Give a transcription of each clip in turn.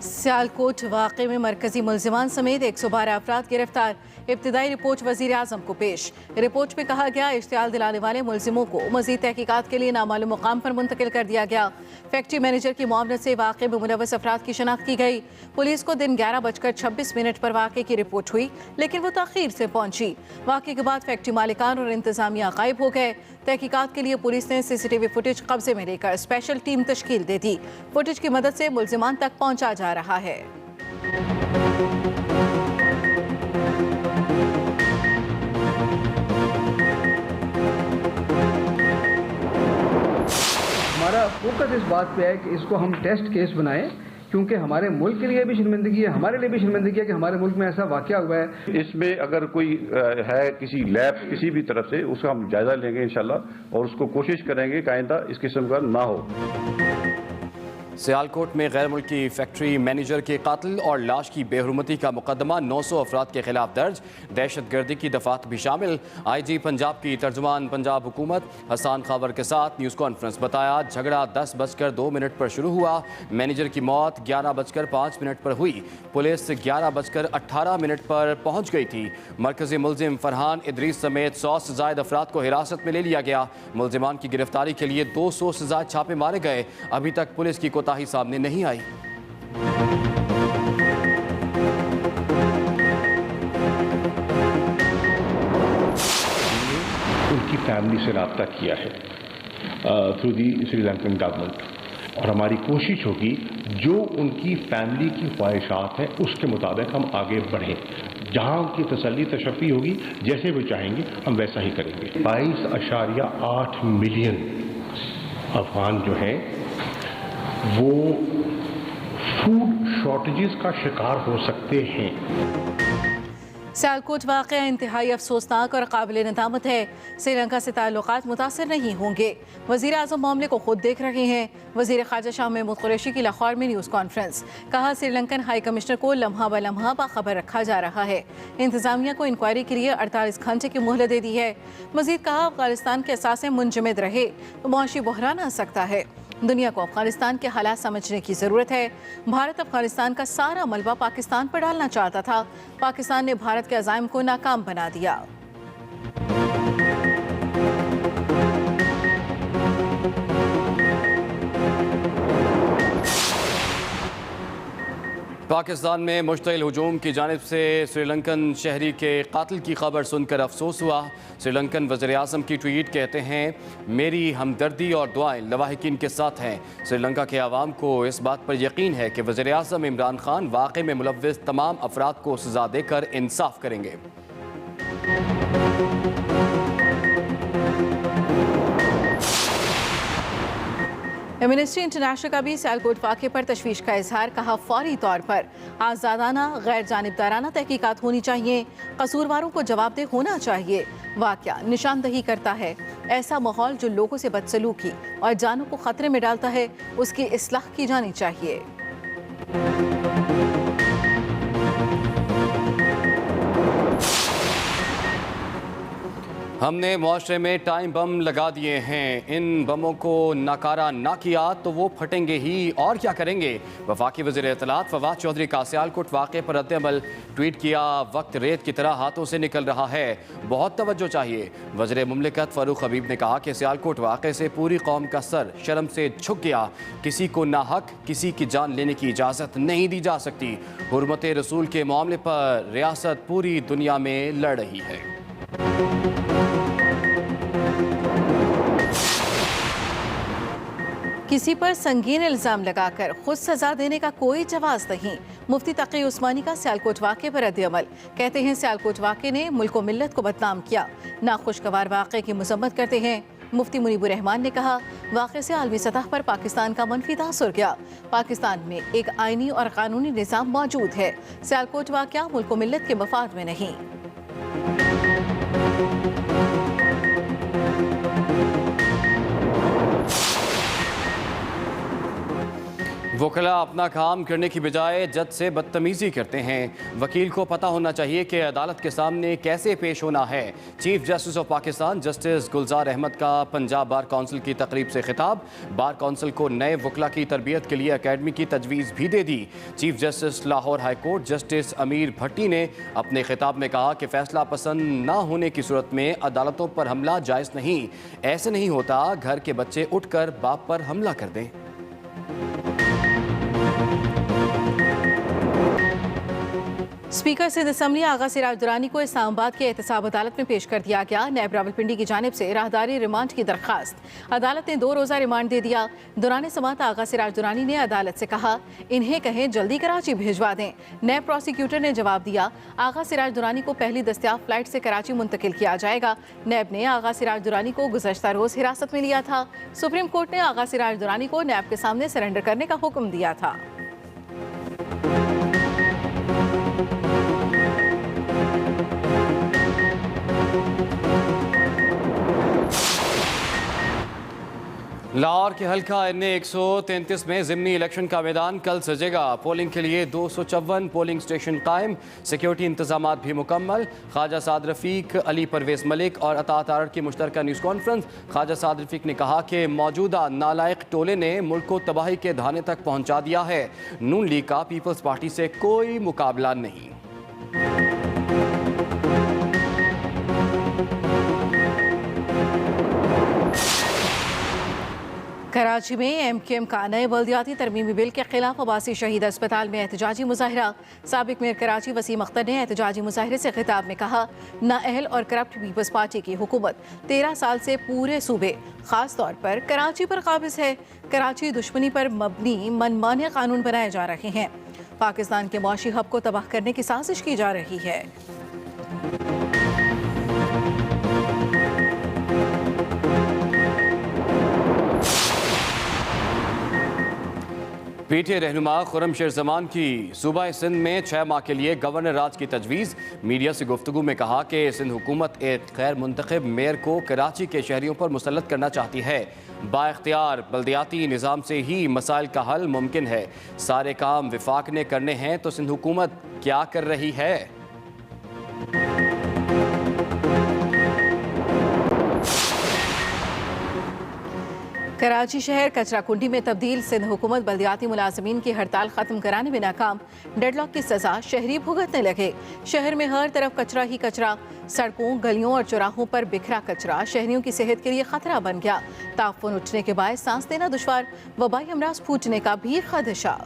सियालकोट वाक़े में मरकजी मुल्जिमान समेत 112 अफराद गिरफ्तार। इब्तदाई रिपोर्ट वज़ीर आज़म को पेश। रिपोर्ट में कहा गया इश्तियाल दिलाने वाले मुल्जिमों को मज़ीद तहकीकात के लिए नामालूम मुकाम पर मुंतकिल कर दिया गया। फैक्ट्री मैनेजर की मुआवनत से वाक़े में मुलव्वस अफराद की शनाख्त की गई। पुलिस को दिन 11:26 पर वाक़े की रिपोर्ट हुई, लेकिन वो ताख़ीर से पहुंची। वाक़े के बाद फैक्ट्री मालिकान और इंतजामिया गायब हो गए। तहकीकात के लिए पुलिस ने CCTV फुटेज कब्जे में लेकर स्पेशल टीम तश्कील दे दी। फुटेज की मदद से मुल्जिमान तक पहुंचा जा रहा है। हमारा फोकस इस बात पे है कि इसको हम टेस्ट केस बनाएं, क्योंकि हमारे मुल्क के लिए भी शर्मिंदगी है, हमारे लिए भी शर्मिंदगी है कि हमारे मुल्क में ऐसा वाकया हुआ है। इसमें अगर कोई है किसी लैब किसी भी तरफ से, उसका हम जायजा लेंगे इंशाल्लाह और उसको कोशिश करेंगे कि आइंदा इस किस्म का ना हो। सियालकोट में गैर मुल्की फैक्ट्री मैनेजर के कातिल और लाश की बेहुरमती का मुकदमा 900 अफराद के खिलाफ दर्ज। दहशत गर्दी की दफात भी शामिल। IG पंजाब की तर्जुमान पंजाब हुकूमत हसन खावर के साथ न्यूज़ कॉन्फ्रेंस। बताया झगड़ा 10:02 पर शुरू हुआ। मैनेजर की मौत 11:05 पर हुई। पुलिस 11:18 पर पहुंच गई थी। मरकजी मुल्जिम फरहान इदरीस समेत 100 से ज़ायद अफराद को हिरासत में ले लिया गया। मुल्जिमान की गिरफ्तारी के लिए 200 से ज़ायद छापे मारे गए। अभी तक पुलिस की कोताही सामने नहीं आई। उनकी फैमिली से रब्ता किया है थ्रू दी श्रीलंकन गवर्नमेंट, और हमारी कोशिश होगी जो उनकी फैमिली की ख्वाहिशात हैं उसके मुताबिक हम आगे बढ़ें। जहाँ उनकी तसल्ली तशफ़ी होगी, जैसे वो चाहेंगे हम वैसा ही करेंगे। 22.8 मिलियन अफगान जो हैं वो फूड शॉर्टेजेस का शिकार हो सकते हैं। सियालकोट वाक़या इंतहाई अफसोसनाक और काबिल नदामत है। श्रीलंका से ताल्लुकात मुतासर नहीं होंगे। वज़ीर आज़म मामले को खुद देख रहे हैं। वज़ीर ख़ारजा शाह महमूद कुरैशी की लाहौर में न्यूज़ कॉन्फ्रेंस। कहा श्रीलंकन हाई कमिश्नर को लम्हा ब लम्हा बाखबर रखा जा रहा है। इंतज़ामिया को इंक्वायरी के लिए 48 घंटे की मोहलत दे दी है। मज़ीद कहा अफगानिस्तान के असासे मुंजमद रहे तो मुआशी बहरान आ सकता है। दुनिया को अफगानिस्तान के हालात समझने की ज़रूरत है। भारत अफगानिस्तान का सारा मलबा पाकिस्तान पर डालना चाहता था। पाकिस्तान ने भारत के अज़ाइम को नाकाम बना दिया। पाकिस्तान में मुश्तइल हुजूम की जानिब से श्रीलंकन शहरी के कातिल की खबर सुनकर अफसोस हुआ। श्रीलंकन वज़ीर आज़म की ट्वीट कहते हैं, मेरी हमदर्दी और दुआएं लवाहिकीन के साथ हैं। श्रीलंका के आवाम को इस बात पर यकीन है कि वज़ीर आज़म इमरान खान वाक़े में मुलव्विस तमाम अफराद को सज़ा देकर इंसाफ करेंगे। एमनेस्टी इंटरनेशनल का भी सियालकोट वाक़े पर तशवीश का इजहार। कहा फौरी तौर पर आज़ादाना गैर जानिबदाराना तहकीकात होनी चाहिए। कसूरवारों को जवाबदेह होना चाहिए। वाक़या निशानदही करता है ऐसा माहौल जो लोगों से बदसलूकी और जानों को खतरे में डालता है, उसकी इस्लाह की जानी चाहिए। हमने मुआशरे में टाइम बम लगा दिए हैं। इन बमों को नकारा ना किया तो वो फटेंगे ही, और क्या करेंगे। वफाकी वज़ीर इत्तलात फवाद चौधरी का सियालकोट वाक़े पर रद्द-ए-अमल ट्वीट किया, वक्त रेत की तरह हाथों से निकल रहा है, बहुत तवज्जो चाहिए। वज़ीर मुमलिकत फ़ारूक हबीब ने कहा कि सियालकोट वाक़े से पूरी कौम का सर शर्म से झुक गया। किसी को नाहक किसी की जान लेने की इजाज़त नहीं दी जा सकती। हुर्मत रसूल के मामले पर रियासत पूरी दुनिया में लड़ रही है। किसी पर संगीन इल्ज़ाम लगाकर खुद सजा देने का कोई जवाज़ नहीं। मुफ्ती तकी उस्मानी का सियालकोट वाक़े पर रद्द-ए-अमल। कहते हैं सियालकोट वाक़े ने मुल्क व मिल्लत को बदनाम किया। नाखुशगवार वाक़े की मज़म्मत करते हैं। मुफ्ती मुनीबुर रहमान ने कहा वाक़े से आलमी सतह पर पाकिस्तान का मनफी तासुर गया। पाकिस्तान में एक आइनी और कानूनी निज़ाम मौजूद है। सियालकोट वाक़या मुल्क व मिल्लत के मफाद में नहीं। वकील अपना काम करने की बजाय जज से बदतमीजी करते हैं। वकील को पता होना चाहिए कि अदालत के सामने कैसे पेश होना है। Chief justice of Pakistan justice Gulzar Ahmed का पंजाब बार काउंसिल की तकरीब से खिताब। बार काउंसिल को नए वकला की तरबियत के लिए अकेडमी की तजवीज़ भी दे दी। Chief justice Lahore high court justice Amir Bhatti ने अपने खिताब में कहा कि फैसला पसंद न होने की सूरत में अदालतों पर हमला जायज़ नहीं। ऐसे नहीं होता घर के बच्चे उठकर बाप पर हमला कर दें। स्पीकर सिंध असम्बली आगा सिराज दुरानी को इस्लामाबाद के एहतसाब अदालत में पेश कर दिया गया। नैब रावलपिंडी की जानिब से राहदारी रिमांड की दरखास्त। अदालत ने 2 रोज़ा रिमांड दे दिया। दुरानी समात आगा सिराज दुरानी ने अदालत से कहा इन्हें कहें जल्दी कराची भिजवा दें। नैब प्रोसिक्यूटर ने जवाब दिया आगा सिराज दुरानी को पहली दस्तयाब फ्लाइट से कराची मुंतकिल किया जाएगा। नैब ने आगा सिराज दुरानी को गुज़श्ता रोज़ हिरासत में लिया था। सुप्रीम कोर्ट ने आगा सिराज दुरानी को नैब के सामने सरेंडर करने का हुक्म दिया था। लाहौर के हल्का NA 133 में ज़िमनी इलेक्शन का मैदान कल सजेगा। पोलिंग के लिए 254 पोलिंग स्टेशन कायम। सिक्योरिटी इंतजाम भी मुकम्मल। ख्वाजा साद रफ़ीक, अली परवेज़ मलिक और अता तारड़ की मुश्तरका न्यूज़ कॉन्फ्रेंस। ख्वाजा साद रफ़ीक ने कहा कि मौजूदा नालायक टोले ने मुल्क को तबाही के धाने तक पहुँचा दिया है। नून लीग का पीपल्स पार्टी से कोई मुकाबला नहीं। कराची में MQM का नए बल्दियाती तरमीमी बिल के खिलाफ अब्बासी शहीद अस्पताल में एहतजाजी मुजाहरा। साबिक मेयर कराची वसीम अख्तर ने एहतजाजी मुजाहरे से खिताब में कहा नाअहल और करप्ट पीपल्स पार्टी की हुकूमत 13 साल से पूरे सूबे खास तौर पर कराची पर काबिज है। कराची दुश्मनी पर मबनी मनमाने कानून बनाए जा रहे हैं। पाकिस्तान के मुआशी हब को तबाह करने की साजिश की जा रही है। PTA रहनुमा खुर्रम शेर जमान की सूबा सिंध में 6 माह के लिए गवर्नर राज की तजवीज़। मीडिया से गुफ्तगू में कहा कि सिंध हुकूमत एक गैर मुंतखब मेयर को कराची के शहरियों पर मुसल्लत करना चाहती है। बाइख्तियार बल्दियाती निज़ाम से ही मसाइल का हल मुमकिन है। सारे काम विफाक ने करने हैं तो सिंध हुकूमत क्या कर रही है? कराची शहर कचरा कुंडी में तब्दील। सिंध हुकूमत बल्दियाती मुलाजमीन की हड़ताल खत्म कराने में नाकाम। डेडलॉक की सजा शहरी भुगतने लगे। शहर में हर तरफ कचरा ही कचरा। सड़कों, गलियों और चौराहों पर बिखरा कचरा शहरियों की सेहत के लिए खतरा बन गया। ताफून उठने के बाद सांस लेना दुश्वार। वबाई अमराज फूटने का भी खदशा।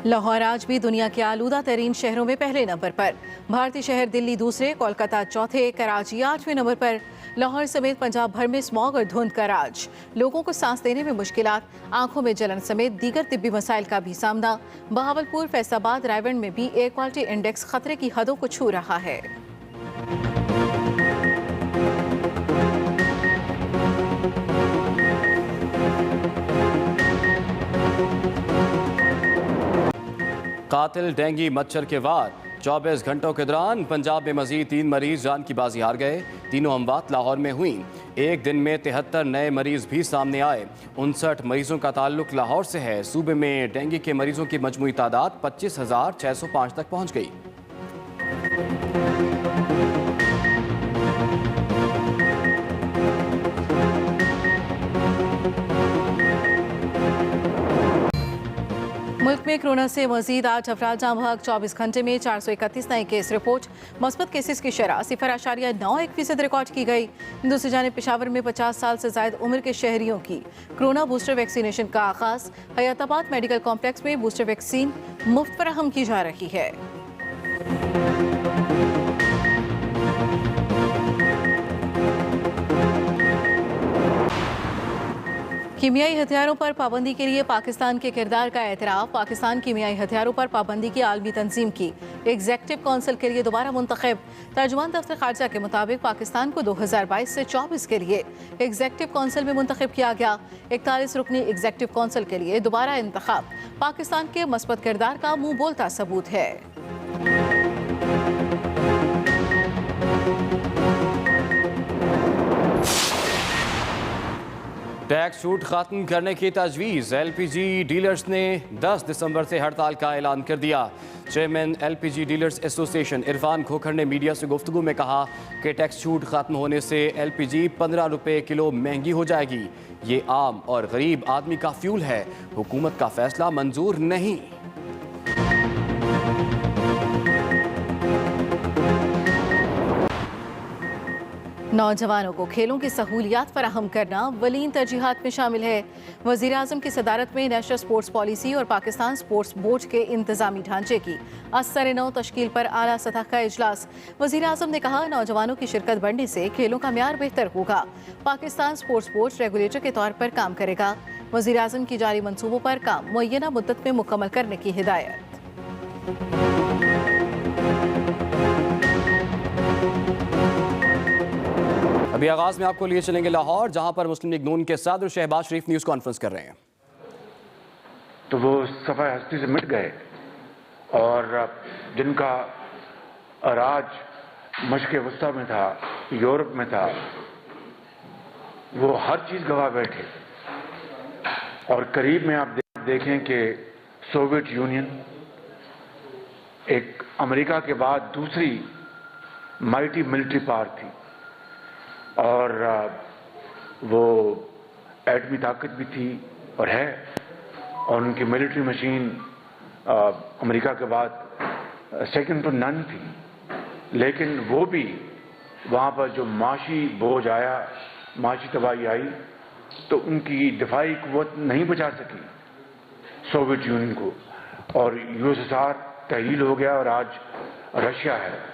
लाहौर आज भी दुनिया के आलूदा तरीन शहरों में पहले नंबर पर। भारतीय शहर दिल्ली दूसरे, कोलकाता चौथे, कराची 8वें नंबर पर। लाहौर समेत पंजाब भर में स्मॉग और धुंध का राज। लोगों को सांस लेने में मुश्किलात, आंखों में जलन समेत दीगर तिब्बी मसाइल का भी सामना। बहावलपुर, फैसलाबाद, रायगढ़ में भी एयर क्वालिटी इंडेक्स खतरे की हदों को छू रहा है। कातिल डेंगू मच्छर के वार। 24 घंटों के दौरान पंजाब में मजीद 3 मरीज जान की बाजी हार गए। तीनों अमवात लाहौर में हुई। एक दिन में 73 नए मरीज भी सामने आए। 59 मरीजों का ताल्लुक लाहौर से है। सूबे में डेंगू के मरीजों की मजमूई तादाद 25,605 तक पहुँच गई। मुल्क में कोरोना से मजीद 8 अफराद जाँ बहक। 24 घंटे में 431 नए केस रिपोर्ट। मुस्बत केसेस की शरह 0.91% रिकॉर्ड की गई। दूसरी जानिब पेशावर में 50 साल से ज्यादा उम्र के शहरियों की कोरोना बूस्टर वैक्सीनेशन का आगाज। हयाताबाद मेडिकल कॉम्प्लेक्स में बूस्टर वैक्सीन मुफ्त फराहम की जा रही है। कीमियाई हथियारों पर पाबंदी के लिए पाकिस्तान के किरदार का एतराफ़। पाकिस्तान कीमियाई हथियारों पर पाबंदी की आलमी तंजीम की एग्जेक्टिव कौंसिल के लिए दोबारा मुंतखब। तर्जुमान दफ्तर खारजा के मुताबिक पाकिस्तान को 2022 से 24 के लिए एग्जेक्टिव कौंसिल में मुंतखब किया गया। 41 रुकनी एग्जेक्टिव कौंसिल के लिए दोबारा इंतखाब पाकिस्तान के मस्बत किरदार का मुंह बोलता सबूत है। टैक्स छूट खत्म करने की तजवीज़। LPG डीलर्स ने 10 दिसंबर से हड़ताल का ऐलान कर दिया। Chairman LPG dealers association Irfan Khokhar ने मीडिया से गुफ्तगू में कहा कि टैक्स छूट खत्म होने से LPG 15 रुपये किलो महंगी हो जाएगी। ये आम और गरीब आदमी का फ्यूल है। हुकूमत का फैसला मंजूर नहीं। नौजवानों को खेलों की सहूलियात फराहम करना वलीन तरजीहात में शामिल है। वज़ीर आज़म की सदारत में नेशनल स्पोर्ट्स पॉलिसी और पाकिस्तान स्पोर्ट्स बोर्ड के इंतजामी ढांचे की असर नौ तश्कील पर आला सतह का इजलास। वज़ीर आज़म ने कहा, नौजवानों की शिरकत बढ़ने से खेलों का म्यार बेहतर होगा। पाकिस्तान स्पोर्ट्स बोर्ड रेगुलेटर के तौर पर काम करेगा। वज़ीर आज़म की जारी मंसूबों पर काम मुअय्यना मुद्दत में मुकम्मल करने की हिदायत। अभी आगाज में आपको लिए चलेंगे लाहौर, जहां पर मुस्लिम लीग नून के सदर शहबाज शरीफ न्यूज़ कॉन्फ्रेंस कर रहे हैं। तो वो सफ़ा हस्ती से मिट गए और जिनका राज मशक़ वस्ता में था, यूरोप में था, वो हर चीज़ गवा बैठे। और करीब में आप देखें कि सोवियत यूनियन एक अमेरिका के बाद दूसरी माइटी मिलिट्री पावर थी और वो एटमी ताकत भी थी और है, और उनकी मिलिट्री मशीन अमेरिका के बाद सेकंड टू नन थी। लेकिन वो भी वहाँ पर जो माशी बोझ आया, माशी तबाही आई, तो उनकी दिफाई कुव्वत नहीं बचा सकी सोवियत यूनियन को, और USSR तहील हो गया और आज रशिया है।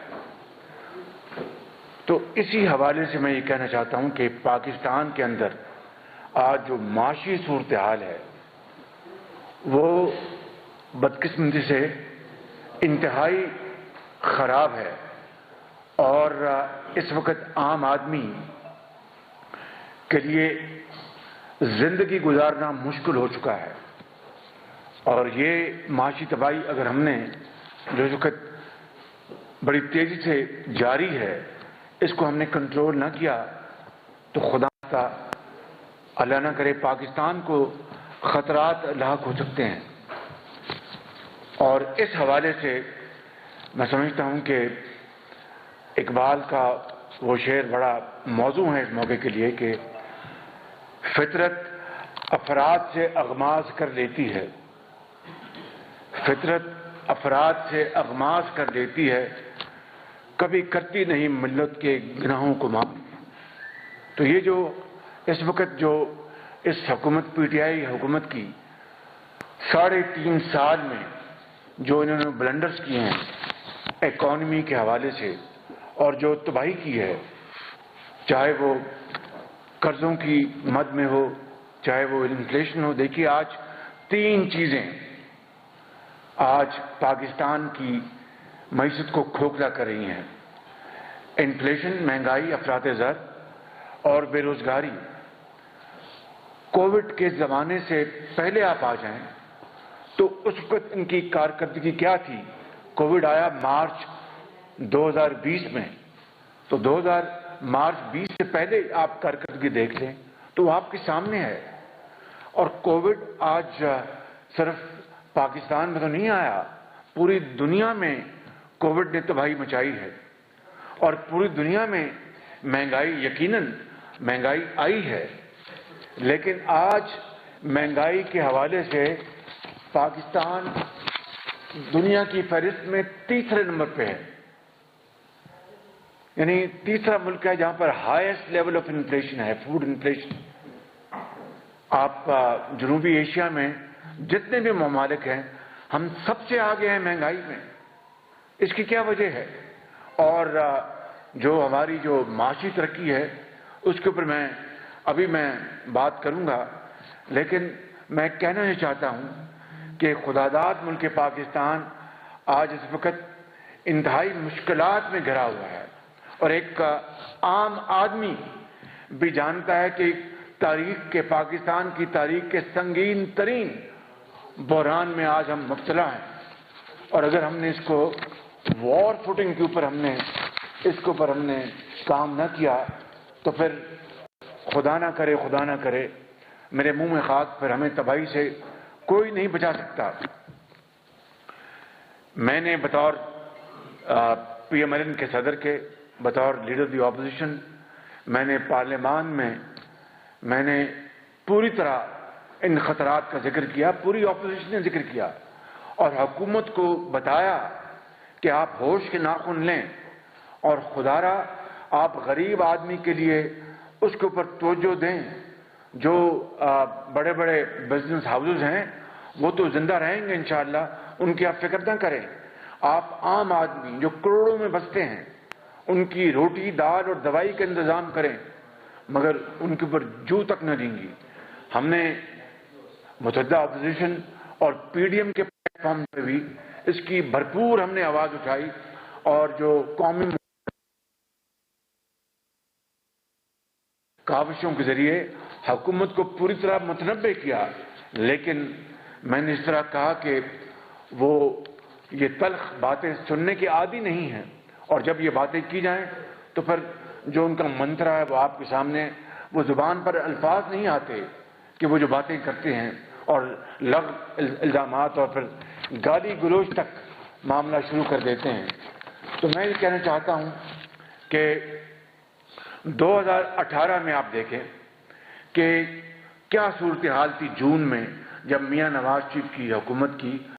तो इसी हवाले से मैं ये कहना चाहता हूँ कि पाकिस्तान के अंदर आज जो माशी सूरत हाल है वो बदकिस्मती से इंतहाई ख़राब है, और इस वक्त आम आदमी के लिए ज़िंदगी गुजारना मुश्किल हो चुका है। और ये माशी तबाही अगर हमने जो वक्त बड़ी तेज़ी से जारी है, इसको हमने कंट्रोल ना किया तो खुदा का अल्लाह ना करे पाकिस्तान को ख़तरात लाक हो सकते हैं। और इस हवाले से मैं समझता हूँ कि इकबाल का वो शेर बड़ा मौजू है इस मौके के लिए कि फितरत अफराद से अगमाज कर लेती है, फितरत अफराद से अगमाज कर लेती है, कभी करती नहीं मिल्लत के गुनाहों को माफ। तो ये जो इस वक्त जो इस हुकूमत PTI हुकूमत की 3.5 साल में जो इन्होंने ब्लंडर्स किए हैं इकॉनमी के हवाले से और जो तबाही की है, चाहे वो कर्जों की मद में हो, चाहे वो इन्फ्लेशन हो। देखिए आज 3 चीज़ें आज पाकिस्तान की मईशत को खोखला कर रही हैं। इन्फ्लेशन, महंगाई, अफरात ज़र और बेरोजगारी। कोविड के ज़माने से पहले आप आ जाएं तो उस वक्त इनकी कारकर्दगी क्या थी। कोविड आया मार्च 2020 में, तो मार्च 20 से पहले आप कारकर्दगी देख लें तो आपके सामने है। और कोविड आज सिर्फ पाकिस्तान में तो नहीं आया, पूरी दुनिया में कोविड ने तबाही मचाई है। और पूरी दुनिया में महंगाई, यकीनन महंगाई आई है, लेकिन आज महंगाई के हवाले से पाकिस्तान दुनिया की फहरिस्त में 3रे नंबर पे है। यानी 3रा मुल्क है जहां पर हाईएस्ट लेवल ऑफ इन्फ्लेशन है, फूड इन्फ्लेशन। आप जनूबी एशिया में जितने भी ममालिक हैं, हम सबसे आगे हैं महंगाई में। इसकी क्या वजह है? और जो हमारी जो माशी तरक्की है उसके ऊपर मैं बात करूंगा, लेकिन मैं कहना ये चाहता हूं कि खुदादाद मुल्क पाकिस्तान आज इस वक्त इंतहाई मुश्किलात में घिरा हुआ है। और एक आम आदमी भी जानता है कि तारीख के पाकिस्तान की तारीख के संगीन तरीन बहरान में आज हम मुब्तला हैं। और अगर हमने इसको वॉर फुटिंग के ऊपर हमने काम न किया तो फिर खुदा ना करे मेरे मुंह में खाक, फिर हमें तबाही से कोई नहीं बचा सकता। मैंने बतौर PMLN के सदर के, बतौर लीडर दी ऑपोजिशन, मैंने पार्लियामान में मैंने पूरी तरह इन खतरात का जिक्र किया, पूरी ऑपोजिशन ने जिक्र किया और हुकूमत को बताया कि आप होश के नाखून लें और खुदारा आप गरीब आदमी के लिए उसके ऊपर तवज्जो दें। जो बड़े बड़े बिजनेस हाउसेज हैं वो तो जिंदा रहेंगे इंशाअल्लाह, उनकी आप फिक्र ना करें। आप आम आदमी जो करोड़ों में बसते हैं उनकी रोटी दाल और दवाई का इंतजाम करें, मगर उनके ऊपर जू तक न देंगी। हमने मुतहद्दा अपोजिशन और PDM के प्लेटफॉर्म पे भी इसकी भरपूर हमने आवाज उठाई और जो कौमी काविशों के जरिए हुकूमत को पूरी तरह मुतनब्बे किया, लेकिन मैंने इस तरह कहा कि वो ये तल्ख बातें सुनने की आदी नहीं है और जब ये बातें की जाएं तो फिर जो उनका मंत्रा है वो आपके सामने, वो जुबान पर अल्फाज नहीं आते कि वो जो बातें करते हैं और लग इल्जामात और फिर गाली गलोच तक मामला शुरू कर देते हैं। तो मैं ये कहना चाहता हूं कि 2018 में आप देखें कि क्या सूरत हाल थी जून में, जब मियां नवाज शरीफ की हुकूमत की